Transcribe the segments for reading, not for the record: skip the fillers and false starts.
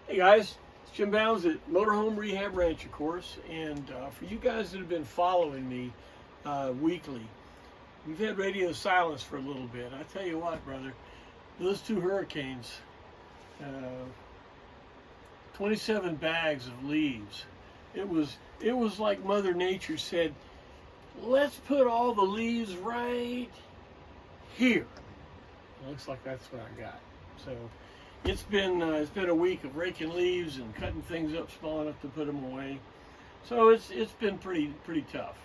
Hey guys, it's Jim Bounds at Motorhome Rehab Ranch, of course, and for you guys that have been following me weekly, we've had radio silence for a little bit. I tell you what, brother, those two hurricanes, 27 bags of leaves. It was like Mother Nature said, let's put all the leaves right here. It looks like that's what I got. So it's been a week of raking leaves and cutting things up small enough to put them away. So it's been pretty tough.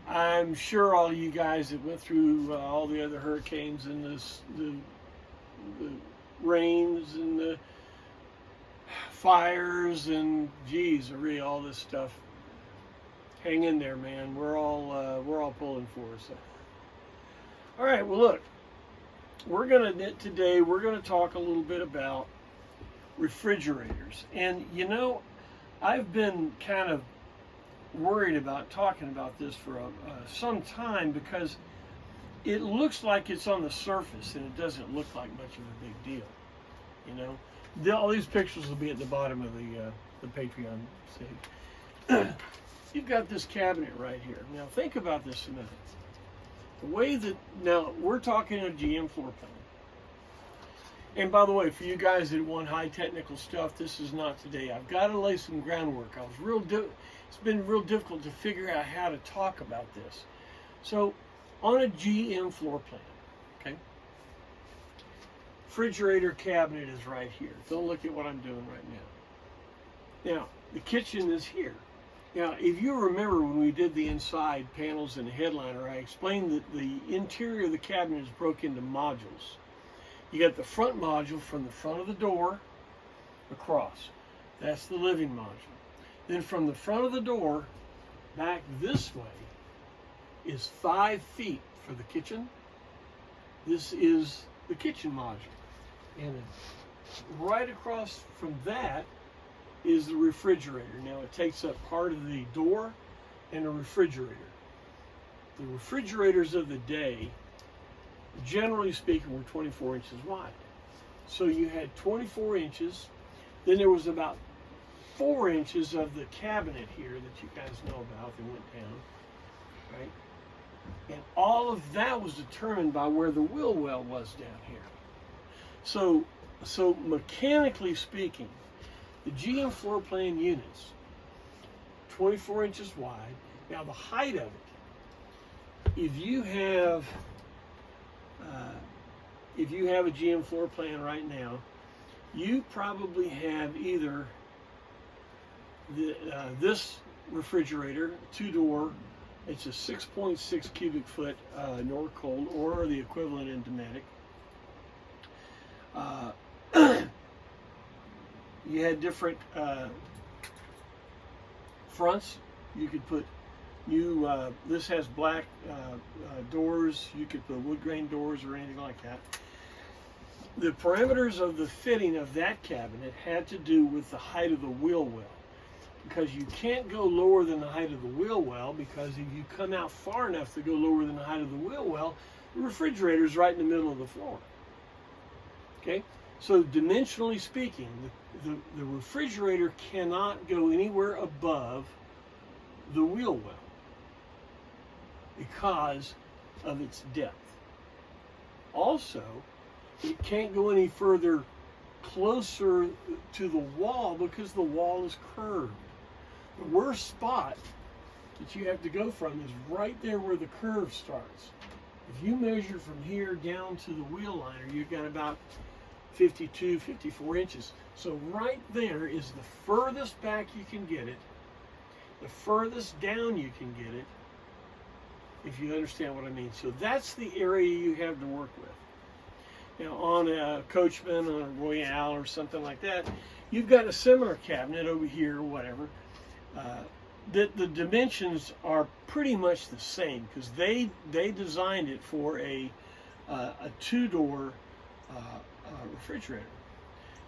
I'm sure all you guys that went through all the other hurricanes and the rains and the fires and geez, really all this stuff. Hang in there, man. We're all pulling for us. All right. Well, look. Today we're gonna talk a little bit about refrigerators, and you know, I've been kind of worried about talking about this for some time because it looks like it's on the surface and it doesn't look like much of a big deal. You know, all these pictures will be at the bottom of the Patreon page. You've got this cabinet right here. Now think about this a minute. The way that, now we're talking a GM floor plan. And by the way, for you guys that want high technical stuff, this is not today. I've got to lay some groundwork. It's been real difficult to figure out how to talk about this. So on a GM floor plan, okay, refrigerator cabinet is right here. Don't look at what I'm doing right now. Now, the kitchen is here. Now, if you remember when we did the inside panels and the headliner, I explained that the interior of the cabinet is broken into modules. You got the front module from the front of the door across. That's the living module. Then from the front of the door back this way is 5 feet for the kitchen. This is the kitchen module. And right across from that is the refrigerator. Now it takes up part of the door and the refrigerator. The refrigerators of the day, generally speaking, were 24 inches wide. So you had 24 inches, then there was about 4 inches of the cabinet here that you guys know about that went down, right? And all of that was determined by where the wheel well was down here. So mechanically speaking, the GM floor plan units, 24 inches wide. Now the height of it, if you have a GM floor plan right now, you probably have either this refrigerator, 2-door, it's a 6.6 cubic foot Norcold, or the equivalent in Dometic. You had different fronts. You could put new, this has black doors. You could put wood grain doors or anything like that. The parameters of the fitting of that cabinet had to do with the height of the wheel well. Because you can't go lower than the height of the wheel well, because if you come out far enough to go lower than the height of the wheel well, the refrigerator is right in the middle of the floor. Okay? So dimensionally speaking, the refrigerator cannot go anywhere above the wheel well because of its depth. Also, it can't go any further closer to the wall because the wall is curved. The worst spot that you have to go from is right there where the curve starts. If you measure from here down to the wheel liner, you've got about 52, 54 inches. So right there is the furthest back you can get it, the furthest down you can get it, if you understand what I mean. So that's the area you have to work with. Now on a Coachman, on a Royale or something like that, you've got a similar cabinet over here or whatever. The dimensions are pretty much the same because they designed it for a 2-door refrigerator.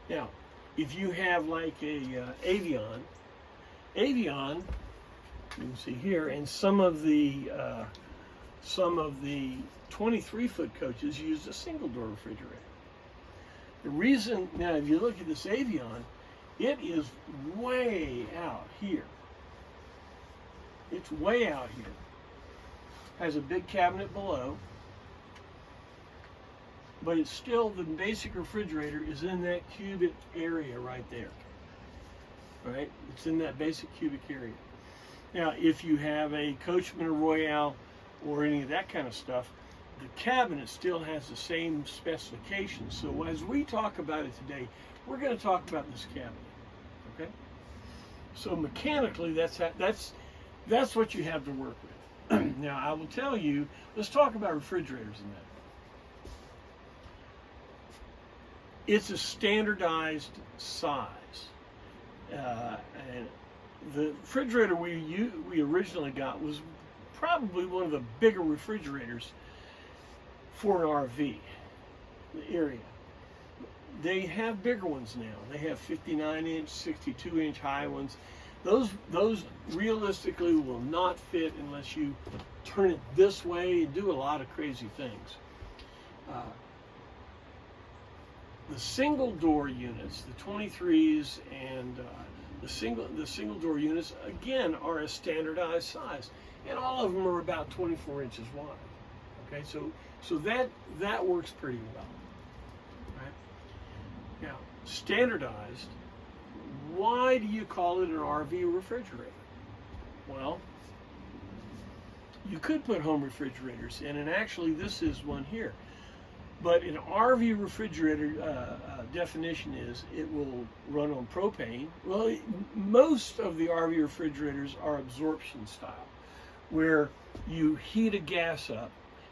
Now, if you have like a Avion, you can see here, and some of the 23-foot coaches used a single-door refrigerator. The reason, now if you look at this Avion, it is way out here. It's way out here. Has a big cabinet below, but it's still, the basic refrigerator is in that cubic area right there. Right? It's in that basic cubic area. Now, if you have a Coachman or Royale or any of that kind of stuff, the cabinet still has the same specifications. So as we talk about it today, we're going to talk about this cabinet. Okay? So mechanically, that's what you have to work with. Now, I will tell you, let's talk about refrigerators in that. It's a standardized size. And the refrigerator we originally got was probably one of the bigger refrigerators for an RV area. They have bigger ones now. They have 59-inch, 62-inch high ones. Those realistically will not fit unless you turn it this way and do a lot of crazy things. The single door units, the 23s and the single door units, again, are a standardized size, and all of them are about 24 inches wide. Okay, so that works pretty well. Right? Now, standardized. Why do you call it an RV refrigerator? Well, you could put home refrigerators in, and actually this is one here. But an RV refrigerator definition is it will run on propane. Well, most of the RV refrigerators are absorption style, where you heat a gas up,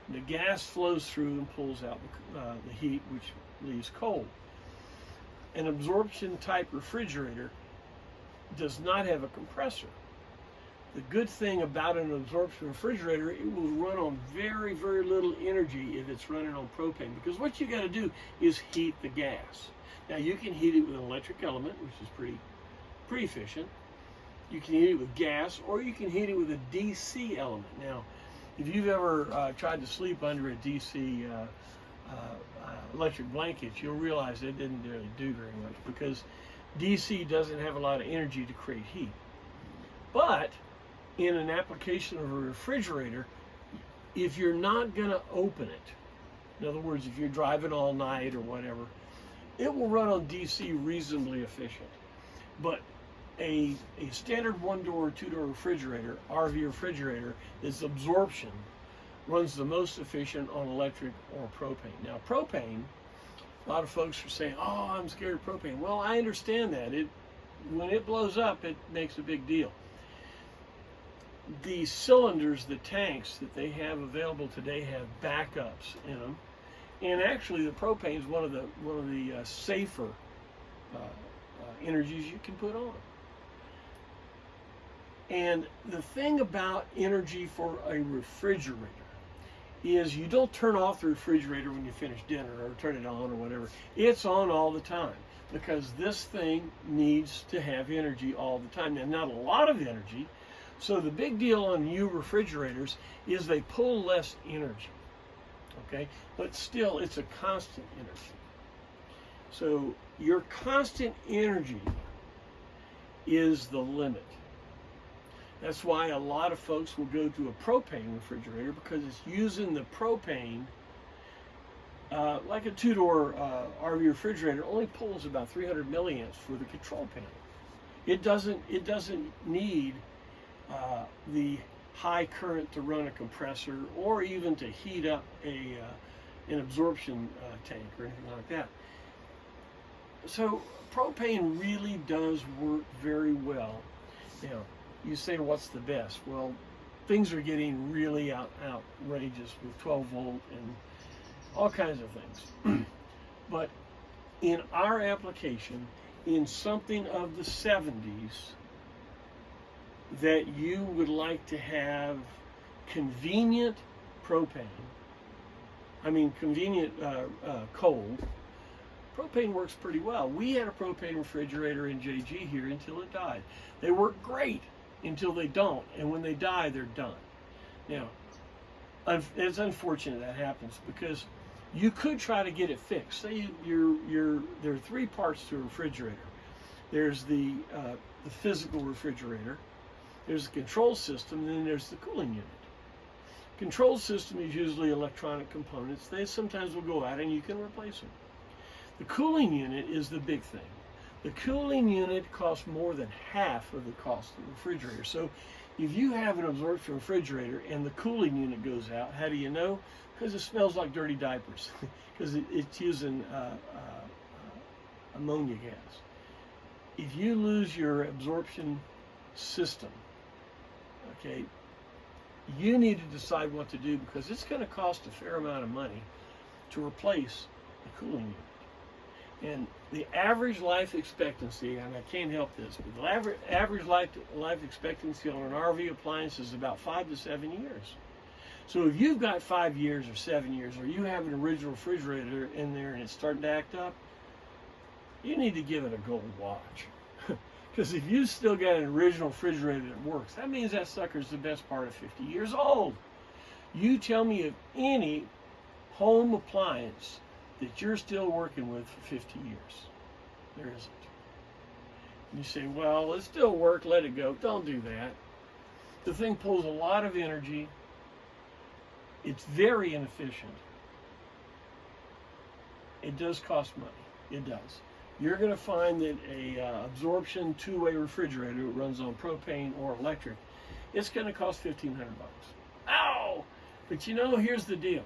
and the gas flows through and pulls out the heat, which leaves cold. An absorption type refrigerator does not have a compressor. The good thing about an absorption refrigerator, it will run on very, very little energy if it's running on propane, because what you got to do is heat the gas. Now, you can heat it with an electric element, which is pretty efficient. You can heat it with gas, or you can heat it with a DC element. Now, if you've ever tried to sleep under a DC electric blanket, you'll realize it didn't really do very much, because DC doesn't have a lot of energy to create heat. But in an application of a refrigerator, if you're not going to open it, in other words, if you're driving all night or whatever, it will run on DC reasonably efficient. But a standard one-door or two-door refrigerator, RV refrigerator, that's absorption, runs the most efficient on electric or propane. Now, propane, a lot of folks are saying, oh, I'm scared of propane. Well, I understand that. When it blows up, it makes a big deal. The cylinders, the tanks that they have available today have backups in them, and actually the propane is one of the safer energies you can put on. And the thing about energy for a refrigerator is you don't turn off the refrigerator when you finish dinner or turn it on or whatever. It's on all the time, because this thing needs to have energy all the time. Now, not a lot of energy. So the big deal on new refrigerators is they pull less energy, okay? But still, it's a constant energy. So your constant energy is the limit. That's why a lot of folks will go to a propane refrigerator, because it's using the propane, like a two-door RV refrigerator only pulls about 300 milliamps for the control panel. It doesn't need the high current to run a compressor, or even to heat up an absorption tank or anything like that. So propane really does work very well. Now, you say, what's the best? Well, things are getting really outrageous with 12 volt and all kinds of things. But in our application, in something of the 70s, that you would like to have convenient propane, convenient cold, propane works pretty well. We had a propane refrigerator in JG here until it died. They work great until they don't, and when they die, they're done. Now, it's unfortunate that happens, because You could try to get it fixed. Say there are three parts to a refrigerator. There's the physical refrigerator, there's the control system, and then there's the cooling unit. Control system is usually electronic components. They sometimes will go out and you can replace them. The cooling unit is the big thing. The cooling unit costs more than half of the cost of the refrigerator. So if you have an absorption refrigerator and the cooling unit goes out, how do you know? Because it smells like dirty diapers, because it's using ammonia gas. If you lose your absorption system, okay, you need to decide what to do, because it's going to cost a fair amount of money to replace the cooling unit. And the average life expectancy, and I can't help this, but the average life expectancy on an RV appliance is about 5 to 7 years. So if you've got 5 years or 7 years, or you have an original refrigerator in there and it's starting to act up, you need to give it a gold watch. Because if you still got an original refrigerator that works, that means that sucker's the best part of 50 years old. You tell me of any home appliance that you're still working with for 50 years. There isn't. And you say, well, it still works, let it go. Don't do that. The thing pulls a lot of energy. It's very inefficient. It does cost money. It does. You're going to find that a absorption two-way refrigerator that runs on propane or electric, it's going to cost $1,500. Ow! But you know, here's the deal.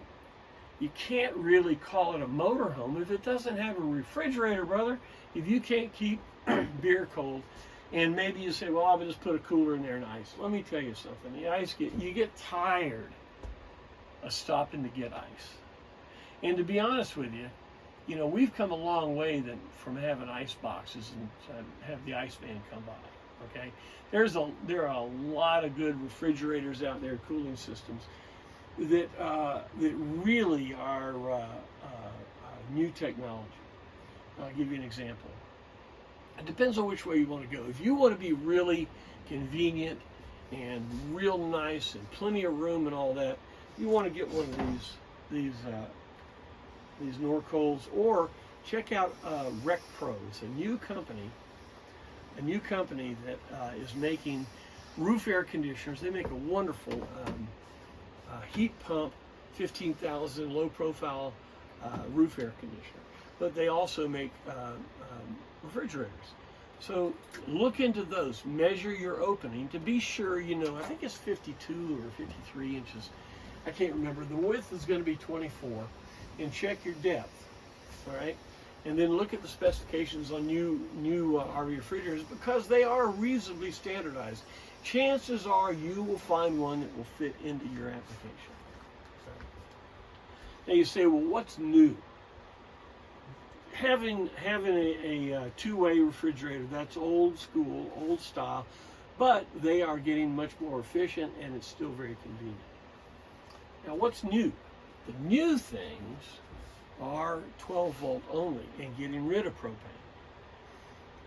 You can't really call it a motorhome if it doesn't have a refrigerator, brother. If you can't keep beer cold, and maybe you say, well, I'll just put a cooler in there and ice. Let me tell you something. The ice you get tired of stopping to get ice. And to be honest with you, you know, we've come a long way from having ice boxes and have the ice man come by. Okay, there are a lot of good refrigerators out there, cooling systems that really are new technology. I'll give you an example. It depends on which way you want to go. If you want to be really convenient and real nice and plenty of room and all that, you want to get one of these Norcolds, or check out RVPro. It's a new company that is making roof air conditioners. They make a wonderful heat pump, 15,000 low profile roof air conditioner, but they also make refrigerators. So look into those, measure your opening to be sure, you know, I think it's 52 or 53 inches. I can't remember. The width is going to be 24, and check your depth, all right? And then look at the specifications on new RV refrigerators, because they are reasonably standardized. Chances are you will find one that will fit into your application. Now you say, well, what's new? Having a two-way refrigerator, that's old school, old style, but they are getting much more efficient, and it's still very convenient. Now what's new? The new things are 12 volt only and getting rid of propane.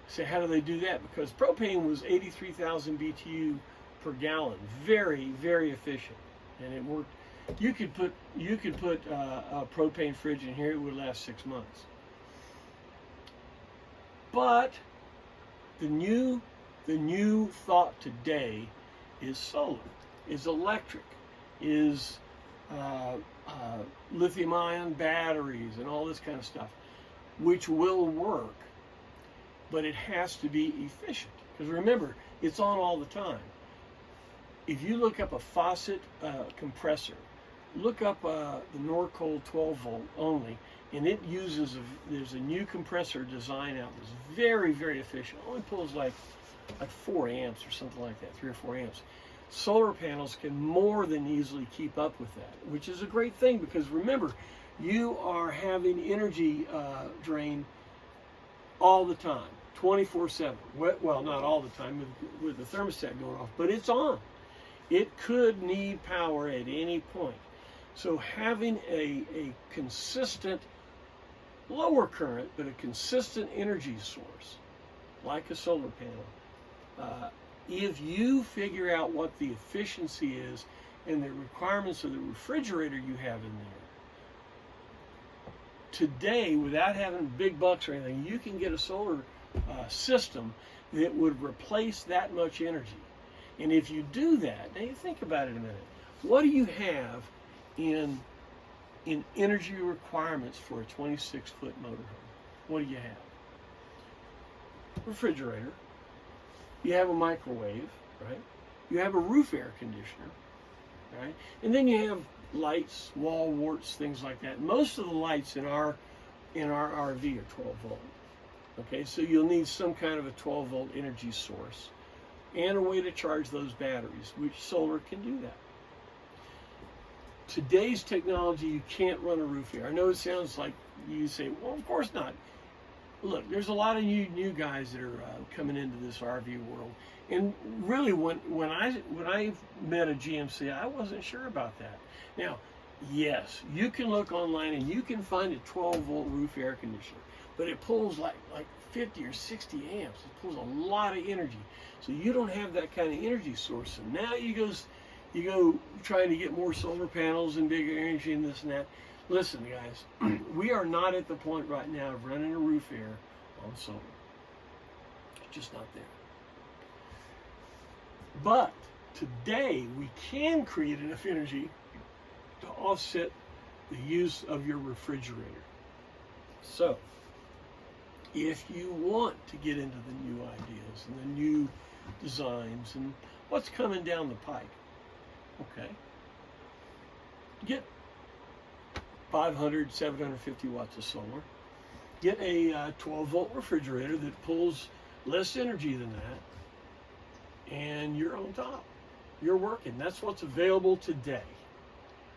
So how do they do that? Because propane was 83,000 BTU per gallon, very, very efficient, and it worked. You could put a propane fridge in here; it would last 6 months. But the new thought today is solar, is electric, is lithium-ion batteries and all this kind of stuff, which will work, but it has to be efficient. Because remember, it's on all the time. If you look up a faucet compressor, look up the Norcold 12 volt only, and it uses there's a new compressor design out that's very, very efficient. It only pulls like 4 amps or something like that, 3 or 4 amps. Solar panels can more than easily keep up with that, which is a great thing, because remember, you are having energy drain all the time, 24/7. Well, not all the time with the thermostat going off, but it's on. It could need power at any point. So having a consistent, lower current, but a consistent energy source, like a solar panel, if you figure out what the efficiency is and the requirements of the refrigerator you have in there, today, without having big bucks or anything, you can get a solar system that would replace that much energy. And if you do that, now you think about it a minute. What do you have in energy requirements for a 26-foot motorhome? What do you have? Refrigerator. You have a microwave, right? You have a roof air conditioner, right? And then you have lights, wall warts, things like that. Most of the lights in our RV are 12 volt. Okay, so you'll need some kind of a 12 volt energy source and a way to charge those batteries, which solar can do that. Today's technology, you can't run a roof air. I know it sounds like you say, well, of course not. Look, there's a lot of new guys that are coming into this RV world, and really, when I met a GMC, I wasn't sure about that. Now, yes, you can look online and you can find a 12 volt roof air conditioner, but it pulls like 50 or 60 amps. It pulls a lot of energy, so you don't have that kind of energy source. And now you go trying to get more solar panels and bigger energy and this and that. Listen, guys, we are not at the point right now of running a roof air on solar. It's just not there. But today, we can create enough energy to offset the use of your refrigerator. So, if you want to get into the new ideas and the new designs and what's coming down the pike, okay, get 500, 750 watts of solar. Get a 12 volt refrigerator that pulls less energy than that, and you're on top. You're working. That's what's available today.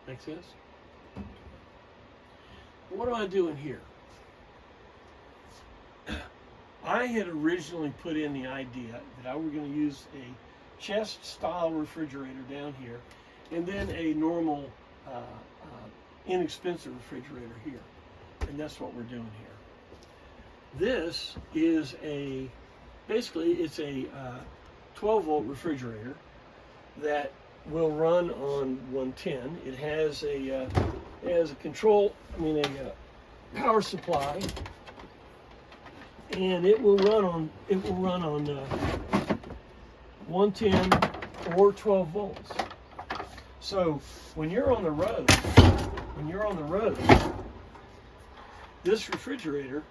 Make sense? What am I doing here? I had originally put in the idea that I was going to use a chest style refrigerator down here, and then a normal inexpensive refrigerator here, and that's what we're doing here. This is basically it's a 12 volt refrigerator that will run on 110. It has a power supply, and it will run on 110 or 12 volts. So when you're on the road, this refrigerator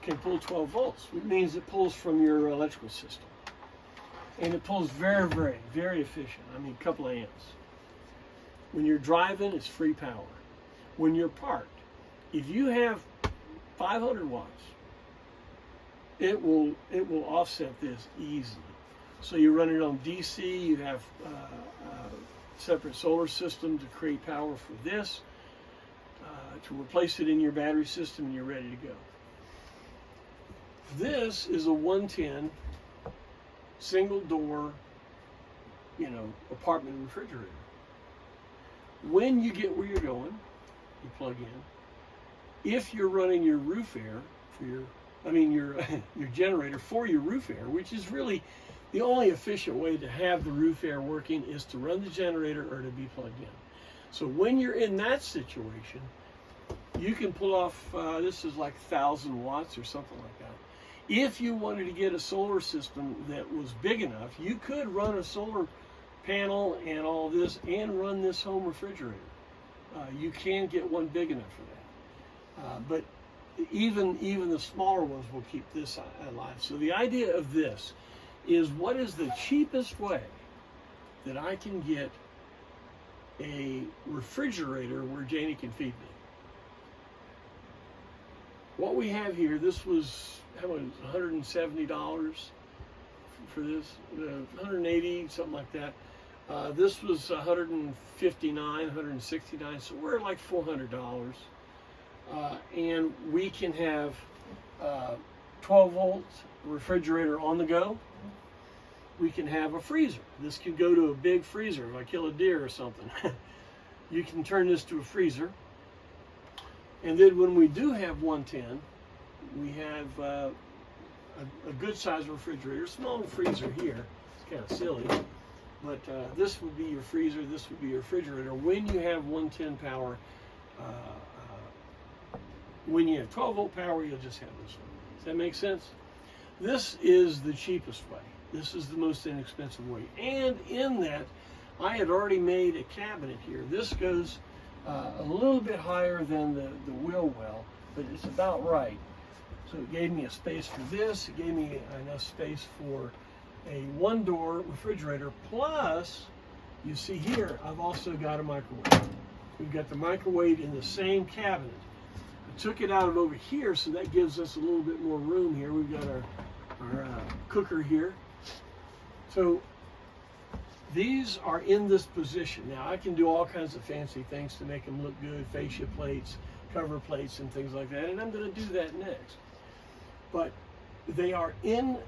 can pull 12 volts, which means it pulls from your electrical system. And it pulls very, very, very efficient. I mean, a couple of amps. When you're driving, it's free power. When you're parked, if you have 500 watts, it will offset this easily. So you run it on DC, you have a separate solar system to create power for this, to replace it in your battery system, and you're ready to go. This is a 110 single door, apartment refrigerator. When you get where you're going, you plug in. If you're running your roof air for your generator for your roof air, which is really the only efficient way to have the roof air working, is to run the generator or to be plugged in. So when you're in that situation, you can pull off, this is like 1,000 watts or something like that. If you wanted to get a solar system that was big enough, you could run a solar panel and all this and run this home refrigerator. You can get one big enough for that. But even the smaller ones will keep this alive. So the idea of this is, what is the cheapest way that I can get a refrigerator where Janie can feed me? What we have here, this was, how much, $170 for this, 180, something like that. This was 159, 169, so we're at like $400. And we can have 12 volts refrigerator on the go. We can have a freezer. This could go to a big freezer. If I kill a deer or something, you can turn this to a freezer. And then when we do have 110, we have a good size refrigerator, small freezer here. It's kind of silly, but this would be your freezer, this would be your refrigerator. When you have 110 power When you have 12-volt power, you'll just have this one. Does that make sense? This is the cheapest way. This is the most inexpensive way. And in that, I had already made a cabinet here. This goes a little bit higher than the wheel well, but it's about right. So it gave me a space for this. It gave me enough space for a one-door refrigerator. Plus, you see here, I've also got a microwave. We've got the microwave in the same cabinet. I took it out of over here, so that gives us a little bit more room here. We've got our cooker here. So these are in this position. Now I can do all kinds of fancy things to make them look good, fascia plates, cover plates, and things like that, and I'm going to do that next. But they are in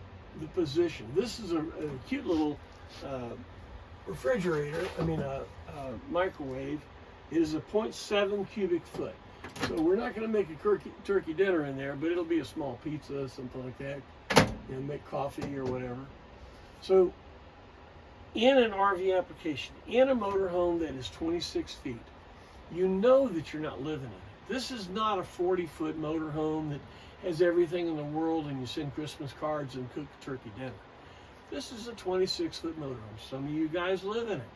the position. This is a cute little refrigerator, microwave. It is a 0.7 cubic foot. So we're not going to make a turkey dinner in there, but it'll be a small pizza, something like that. You know, make coffee or whatever. So in an RV application, in a motorhome that is 26 feet, you know that you're not living in it. This is not a 40-foot motorhome that has everything in the world and you send Christmas cards and cook turkey dinner. This is a 26-foot motorhome. Some of you guys live in it.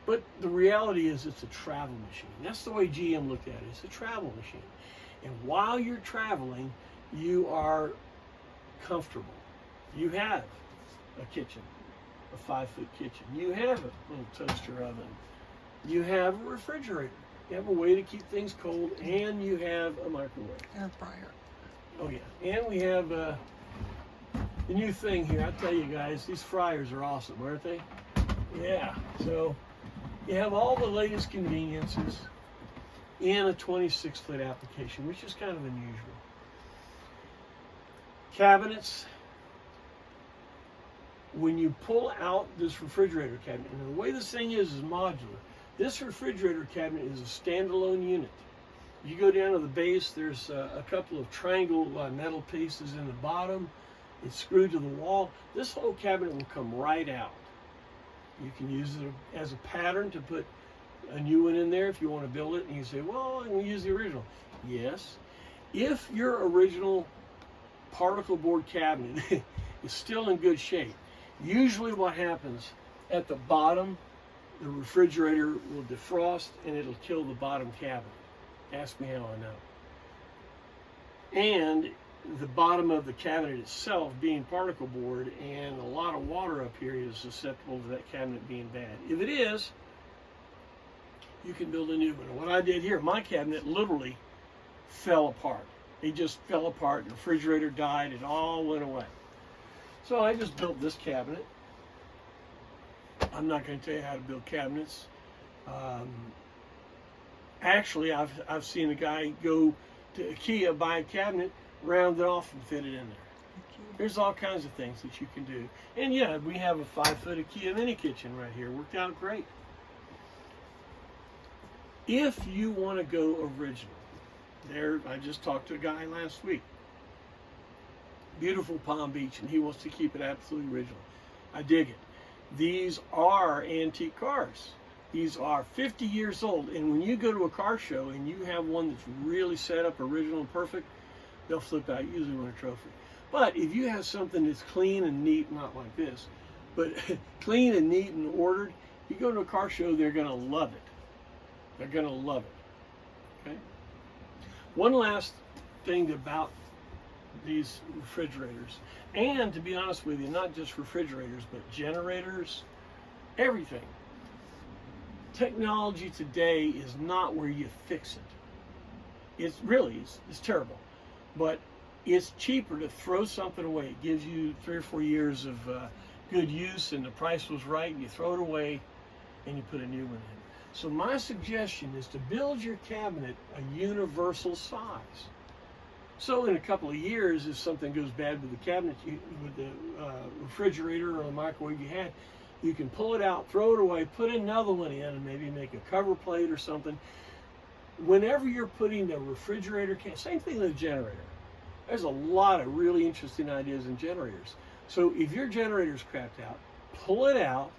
But the reality is it's a travel machine. That's the way GM looked at it. It's a travel machine. And while you're traveling, you are comfortable. You have a kitchen, a 5-foot kitchen. You have a little toaster oven. You have a refrigerator. You have a way to keep things cold, and you have a microwave. Air fryer. Oh yeah, and we have the new thing here. I tell you guys, these fryers are awesome, aren't they? Yeah, so you have all the latest conveniences in a 26-foot application, which is kind of unusual. Cabinets. When you pull out this refrigerator cabinet, and the way this thing is modular. This refrigerator cabinet is a standalone unit. You go down to the base, there's a couple of triangle metal pieces in the bottom. It's screwed to the wall. This whole cabinet will come right out. You can use it as a pattern to put a new one in there if you want to build it. And you say, well, I'm going to use the original. Yes. If your original particle board cabinet is still in good shape, usually what happens at the bottom, the refrigerator will defrost and it'll kill the bottom cabinet. Ask me how I know. And the bottom of the cabinet itself being particle board and a lot of water up here is susceptible to that cabinet being bad. If it is, you can build a new one. And what I did here, my cabinet literally fell apart. It just fell apart. The refrigerator died. It all went away. So I just built this cabinet. I'm not going to tell you how to build cabinets. Actually, I've seen a guy go to IKEA, buy a cabinet, round it off and fit it in there. There's all kinds of things that you can do. And yeah, we have a 5-foot IKEA mini kitchen right here. Worked out great. If you want to go original, I just talked to a guy last week. Beautiful Palm Beach, and he wants to keep it absolutely original. I dig it. These are antique cars. These are 50 years old, and when you go to a car show and you have one that's really set up, original and perfect, they'll flip out. You usually win a trophy. But if you have something that's clean and neat, not like this, but clean and neat and ordered, you go to a car show, they're going to love it. They're going to love it. Okay. One last thing about these refrigerators, and to be honest with you, not just refrigerators, but generators, everything. Technology today is not where you fix it. It's terrible, but it's cheaper to throw something away. It gives you 3 or 4 years of good use, and the price was right. You throw it away, and you put a new one in. So my suggestion is to build your cabinet a universal size. So in a couple of years, if something goes bad with the cabinet, with the refrigerator or the microwave you had, you can pull it out, throw it away, put another one in, and maybe make a cover plate or something. Whenever you're putting a refrigerator, same thing with a generator. There's a lot of really interesting ideas in generators. So if your generator's crapped out, pull it out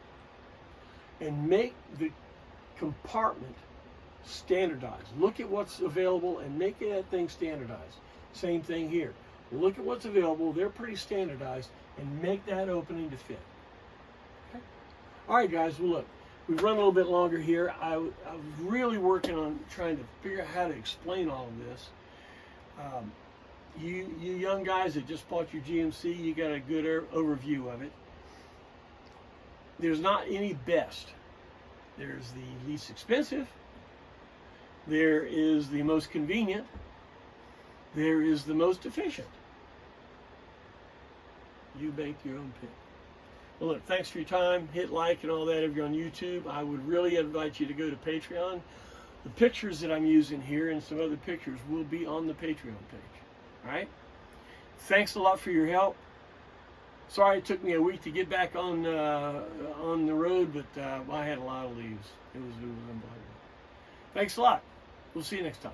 and make the compartment Standardize. Look at what's available and make that thing standardized. Same thing here. Look at what's available. They're pretty standardized, and make that opening to fit. Okay? All right, guys. Well, look, we've run a little bit longer here. I was really working on trying to figure out how to explain all of this. You young guys that just bought your GMC, you got a good overview of it. There's not any best. There's the least expensive. There is the most convenient. There is the most efficient. You make your own pick. Well, look, thanks for your time. Hit like and all that if you're on YouTube. I would really invite you to go to Patreon. The pictures that I'm using here and some other pictures will be on the Patreon page. All right? Thanks a lot for your help. Sorry it took me a week to get back on the road, but I had a lot of leaves. It was unbelievable. Thanks a lot. We'll see you next time.